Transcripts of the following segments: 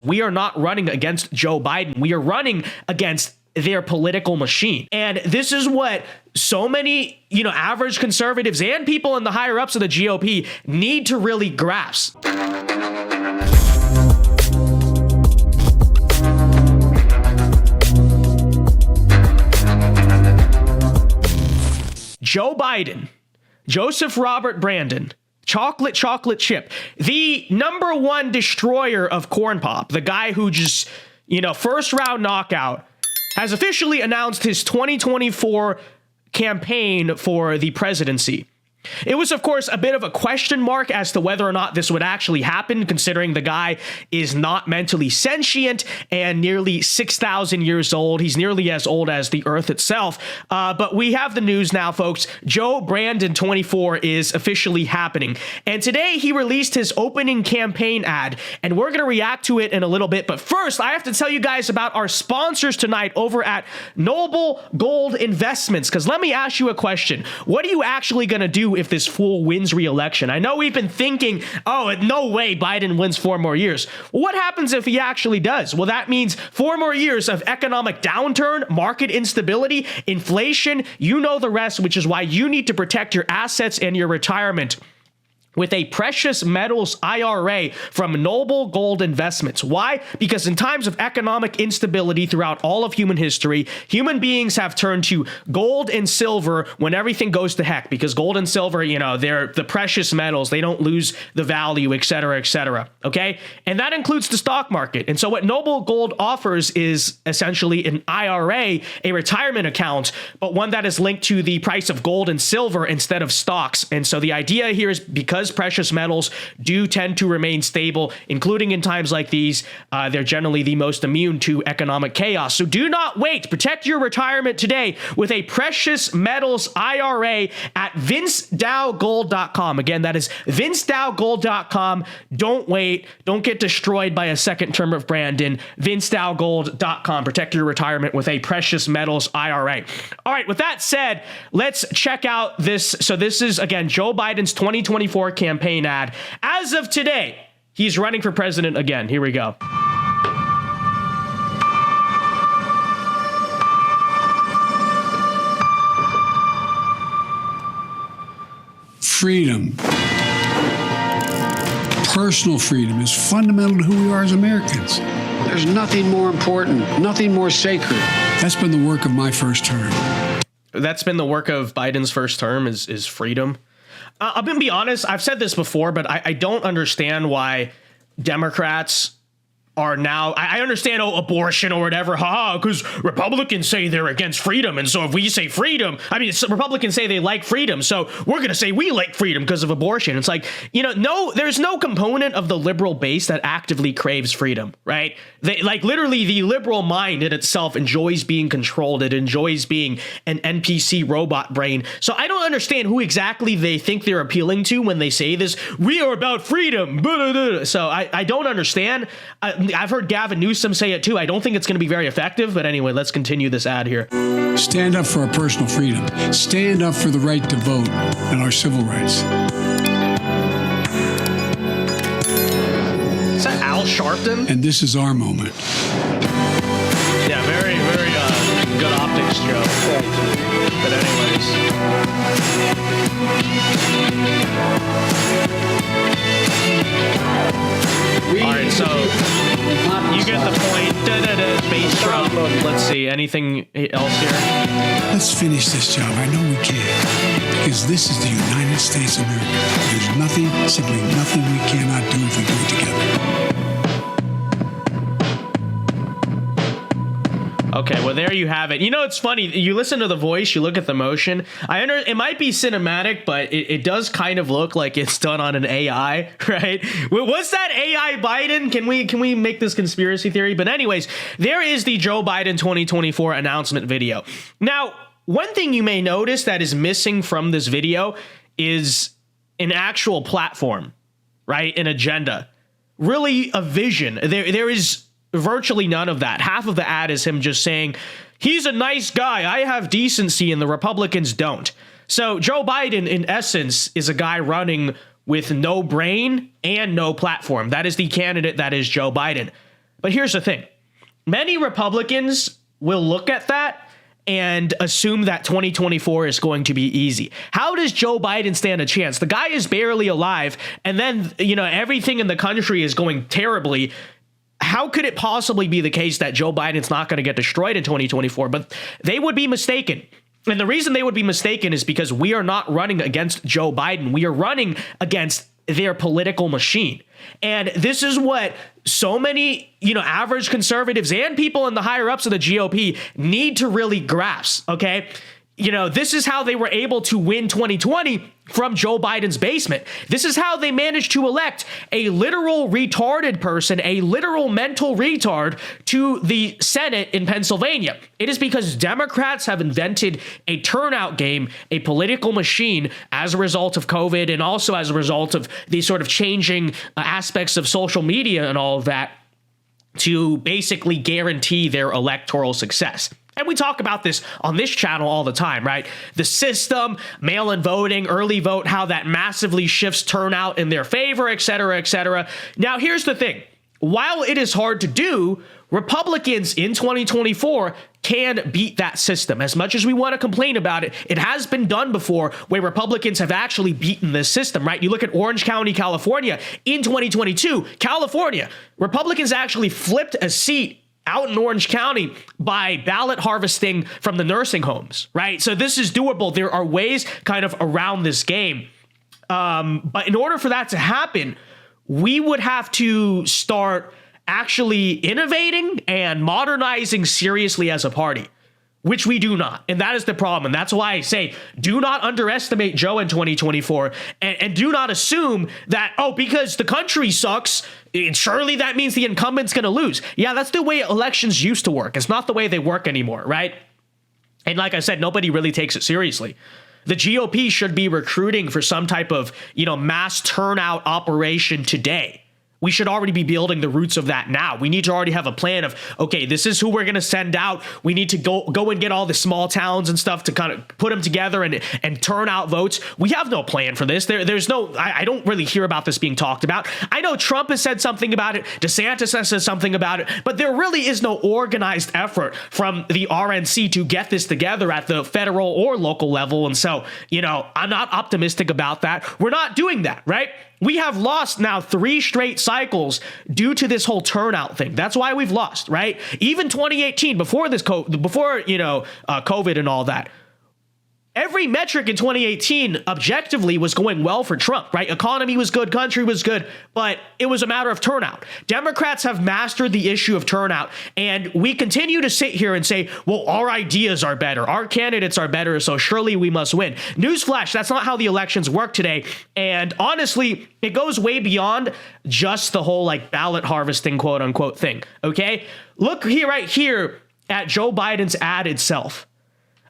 We are not running against Joe Biden. We are running against their political machine. And this is what so many, average conservatives and people in the higher ups of the GOP need to really grasp. Joe Biden, Joseph Robert Brandon, chocolate chip, the number one destroyer of corn pop, the guy who just, first round knockout, has officially announced his 2024 campaign for the presidency. It was, of course, a bit of a question mark as to whether or not this would actually happen, considering the guy is not mentally sentient and nearly 6,000 years old. He's nearly as old as the Earth itself. But we have the news now, folks. Joe Brandon 24 is officially happening. And today he released his opening campaign ad, and we're going to react to it in a little bit. But first, I have to tell you guys about our sponsors tonight over at Noble Gold Investments. Because let me ask you a question. What are you actually going to do if this fool wins re-election? I know we've been thinking, oh, no way Biden wins 4 more years. Well, what happens if he actually does? Well, that means 4 more years of economic downturn, market instability, inflation, you know the rest, which is why you need to protect your assets and your retirement with a precious metals IRA from Noble Gold Investments. Why? Because in times of economic instability throughout all of human history, human beings have turned to gold and silver when everything goes to heck, because gold and silver, they're the precious metals. They don't lose the value, et cetera, okay? And that includes the stock market. And so what Noble Gold offers is essentially an IRA, a retirement account, but one that is linked to the price of gold and silver instead of stocks. And so the idea here is because precious metals do tend to remain stable, including in times like these, they're generally the most immune to economic chaos. So do not wait. Protect your retirement today with a precious metals IRA at thevincedao.gold.com. Again, that is thevincedao.gold.com. Don't wait. Don't get destroyed by a second term of Brandon. thevincedao.gold.com. Protect your retirement with a precious metals IRA. All right, with that said, let's check out this. So this is, again, Joe Biden's 2024 campaign ad. As of today, he's running for president again. Here we go. Freedom, personal freedom, is fundamental to who we are as Americans. There's nothing more important, nothing more sacred. That's been the work of my first term. That's been the work of Biden's first term is freedom. I'm going to be honest. I've said this before, but I don't understand why Democrats are now, I understand abortion or whatever, because Republicans say they're against freedom. And so if we say freedom, Republicans say they like freedom. So we're going to say we like freedom because of abortion. It's like, no, there's no component of the liberal base that actively craves freedom, right? Literally the liberal mind in itself enjoys being controlled. It enjoys being an NPC robot brain. So I don't understand who exactly they think they're appealing to when they say this. We are about freedom. So I don't understand. I've heard Gavin Newsom say it too. I don't think it's going to be very effective. But anyway, let's continue this ad here. Stand up for our personal freedom. Stand up for the right to vote and our civil rights. Is that Al Sharpton? And this is our moment. Yeah, very, very good optics, Joe. But all right, so you get the point. Bass drum. Let's see. Anything else here? Let's finish this job. I know we can. Because this is the United States of America. There's nothing, simply nothing we cannot do if we do it together. Okay, well, there you have it. It's funny. You listen to the voice, you look at the motion. It might be cinematic, but it does kind of look like it's done on an AI, right? Was that AI Biden? Can we make this conspiracy theory? But anyways, there is the Joe Biden 2024 announcement video. Now, one thing you may notice that is missing from this video is an actual platform, right? An agenda, really a vision. There is virtually none of that. Half of the ad is him just saying, he's a nice guy. I have decency and the Republicans don't. So Joe Biden, in essence, is a guy running with no brain and no platform. That is the candidate that is Joe Biden. But here's the thing. Many Republicans will look at that and assume that 2024 is going to be easy. How does Joe Biden stand a chance? The guy is barely alive, and then, everything in the country is going terribly. How could it possibly be the case that Joe Biden's not going to get destroyed in 2024? But they would be mistaken. And the reason they would be mistaken is because we are not running against Joe Biden. We are running against their political machine. And this is what so many, average conservatives and people in the higher ups of the GOP need to really grasp. Okay. This is how they were able to win 2020 from Joe Biden's basement. This is how they managed to elect a literal retarded person, a literal mental retard, to the Senate in Pennsylvania. It is because Democrats have invented a turnout game, a political machine, as a result of COVID and also as a result of these sort of changing aspects of social media and all of that, to basically guarantee their electoral success. And we talk about this on this channel all the time, right? The system, mail-in voting, early vote, how that massively shifts turnout in their favor, et cetera, et cetera. Now, here's the thing. While it is hard to do, Republicans in 2024 can beat that system. As much as we want to complain about it, it has been done before where Republicans have actually beaten this system, right? You look at Orange County, California in 2022, California, Republicans actually flipped a seat out in Orange County by ballot harvesting from the nursing homes, right? So this is doable. There are ways kind of around this game. But in order for that to happen, we would have to start actually innovating and modernizing seriously as a party, which we do not. And that is the problem. And that's why I say, do not underestimate Joe in 2024 and do not assume that, because the country sucks, surely that means the incumbent's going to lose. Yeah, that's the way elections used to work. It's not the way they work anymore, right? And like I said, nobody really takes it seriously. The GOP should be recruiting for some type of, mass turnout operation today. We should already be building the roots of that now. We need to already have a plan of, okay, this is who we're going to send out. We need to go and get all the small towns and stuff to kind of put them together and turn out votes. We have no plan for this. There's no, I don't really hear about this being talked about. I know Trump has said something about it. DeSantis has said something about it, but there really is no organized effort from the RNC to get this together at the federal or local level. And so, I'm not optimistic about that. We're not doing that, right? We have lost now 3 straight cycles due to this whole turnout thing. That's why we've lost, right? Even 2018, before COVID and all that, every metric in 2018 objectively was going well for Trump, right? Economy was good, country was good, but it was a matter of turnout. Democrats have mastered the issue of turnout, and we continue to sit here and say, well, our ideas are better, our candidates are better, so surely we must win. Newsflash, that's not how the elections work today. And honestly, it goes way beyond just the whole ballot harvesting, quote unquote thing. Okay. Look here, right here at Joe Biden's ad itself.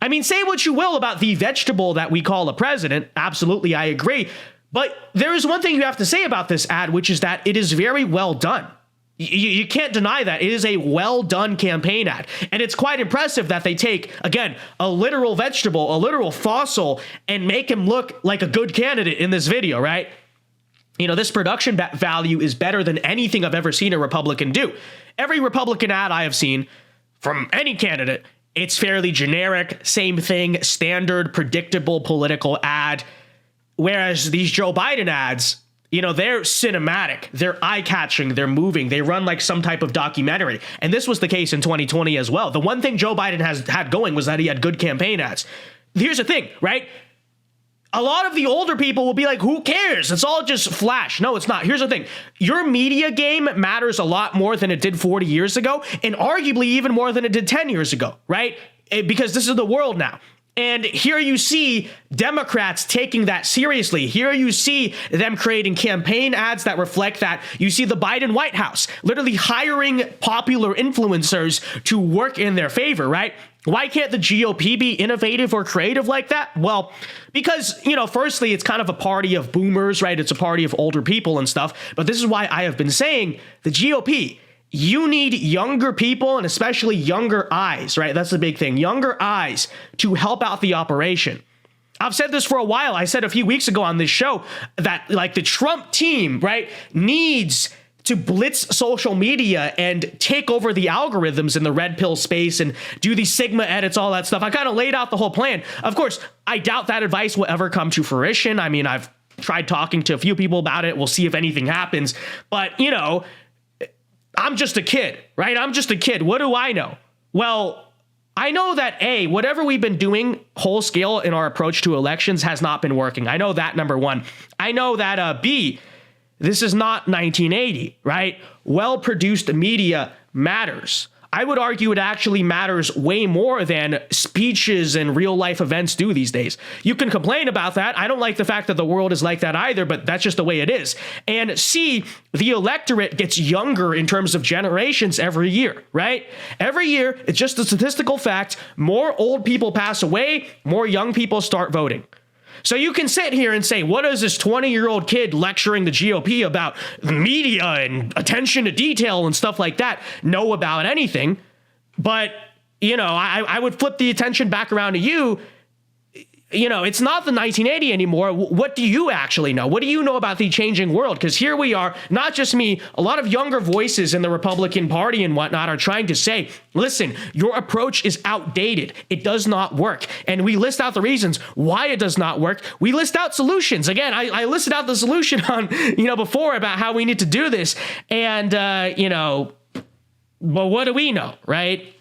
I mean, say what you will about the vegetable that we call a president. Absolutely, I agree. But there is one thing you have to say about this ad, which is that it is very well done. You can't deny that. It is a well done campaign ad. And it's quite impressive that they take, again, a literal vegetable, a literal fossil, and make him look like a good candidate in this video, right? This production value is better than anything I've ever seen a Republican do. Every Republican ad I have seen from any candidate, it's fairly generic, same thing, standard, predictable political ad. Whereas these Joe Biden ads, they're cinematic, they're eye-catching, they're moving, they run like some type of documentary. And this was the case in 2020 as well. The one thing Joe Biden has had going was that he had good campaign ads. Here's the thing, right? A lot of the older people will be like, who cares? It's all just flash. No, it's not. Here's the thing. Your media game matters a lot more than it did 40 years ago, and arguably even more than it did 10 years ago, right? Because this is the world now. And here you see Democrats taking that seriously. Here you see them creating campaign ads that reflect that. You see the Biden White House literally hiring popular influencers to work in their favor, right? Why can't the GOP be innovative or creative like that? Well, because, firstly, it's kind of a party of boomers, right? It's a party of older people and stuff. But this is why I have been saying the GOP, you need younger people and especially younger eyes, right? That's the big thing. Younger eyes to help out the operation. I've said this for a while. I said a few weeks ago on this show that the Trump team, right, needs to blitz social media and take over the algorithms in the red pill space and do these Sigma edits, all that stuff. I kind of laid out the whole plan. Of course, I doubt that advice will ever come to fruition. I mean, I've tried talking to a few people about it. We'll see if anything happens. But, you know, I'm just a kid, right? I'm just a kid. What do I know? Well, I know that A, whatever we've been doing whole scale in our approach to elections has not been working. I know that, number one. I know that B, this is not 1980, right? Well-produced media matters. I would argue it actually matters way more than speeches and real-life events do these days. You can complain about that. I don't like the fact that the world is like that either, but that's just the way it is. And C, the electorate gets younger in terms of generations every year, right? Every year, it's just a statistical fact, more old people pass away, more young people start voting. So you can sit here and say, what does this 20-year-old kid lecturing the GOP about the media and attention to detail and stuff like that know about anything? But, you know, I would flip the attention back around to you. You know, it's not the 1980 anymore. What do you actually know? What do you know about the changing world? Because here we are, not just me, a lot of younger voices in the Republican Party and whatnot are trying to say, listen, your approach is outdated. It does not work. And we list out the reasons why it does not work. We list out solutions. Again, I listed out the solution on, you know, before about how we need to do this. And, you know, well, what do we know, right?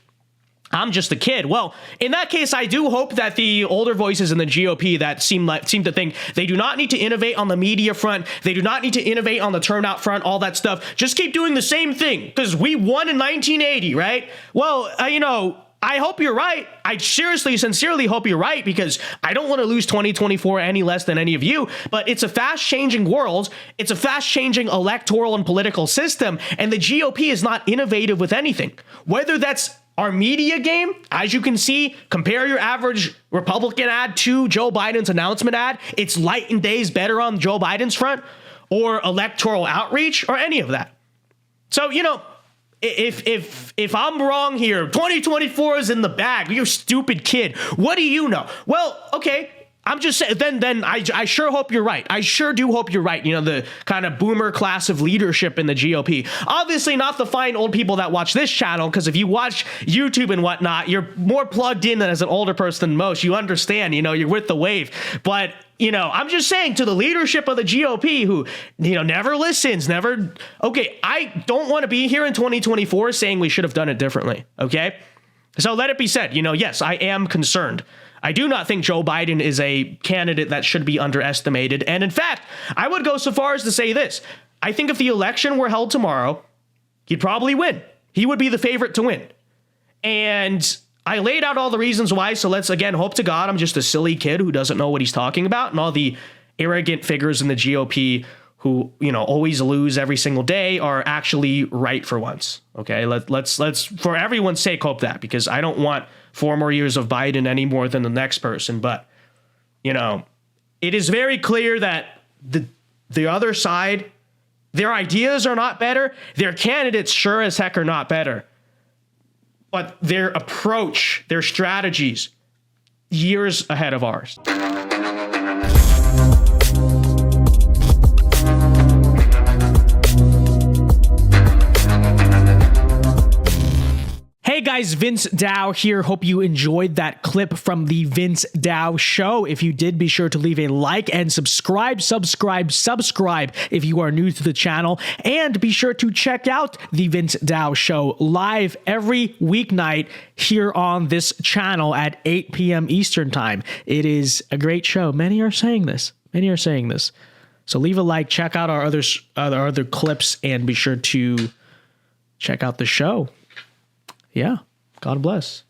I'm just a kid. Well, in that case, I do hope that the older voices in the GOP that seem to think they do not need to innovate on the media front, they do not need to innovate on the turnout front, all that stuff, just keep doing the same thing because we won in 1980, right? Well, you know, I hope you're right. I seriously, sincerely hope you're right because I don't want to lose 2024 any less than any of you, but it's a fast-changing world. It's a fast-changing electoral and political system, and the GOP is not innovative with anything. Whether that's our media game, as you can see, compare your average Republican ad to Joe Biden's announcement ad. It's light and days better on Joe Biden's front, or electoral outreach, or any of that. So, you know, if I'm wrong here, 2024 is in the bag. You stupid kid. What do you know? Well, okay. I'm just saying, then I sure hope you're right. I sure do hope you're right. You know, the kind of boomer class of leadership in the GOP. Obviously not the fine old people that watch this channel, because if you watch YouTube and whatnot, you're more plugged in than as an older person than most. You understand, you know, you're with the wave. But, you know, I'm just saying to the leadership of the GOP who, you know, never listens, never. Okay, I don't want to be here in 2024 saying we should have done it differently. Okay, so let it be said, you know, yes, I am concerned. I do not think Joe Biden is a candidate that should be underestimated. And in fact, I would go so far as to say this. I think if the election were held tomorrow, he'd probably win. He would be the favorite to win. And I laid out all the reasons why. So let's, again, hope to God I'm just a silly kid who doesn't know what he's talking about. And all the arrogant figures in the GOP who, you know, always lose every single day are actually right for once. Okay, let's for everyone's sake hope that, because I don't want 4 more years of Biden any more than the next person. But, you know, it is very clear that the other side, their ideas are not better. Their candidates sure as heck are not better. But their approach, their strategies, years ahead of ours. Hey guys, Vince Dao here. Hope you enjoyed that clip from the Vince Dao Show. If you did, be sure to leave a like and subscribe if you are new to the channel. And be sure to check out the Vince Dao Show live every weeknight here on this channel at 8 p.m. Eastern Time. It is a great show. Many are saying this. So leave a like, check out our other clips, and be sure to check out the show. Yeah. God bless.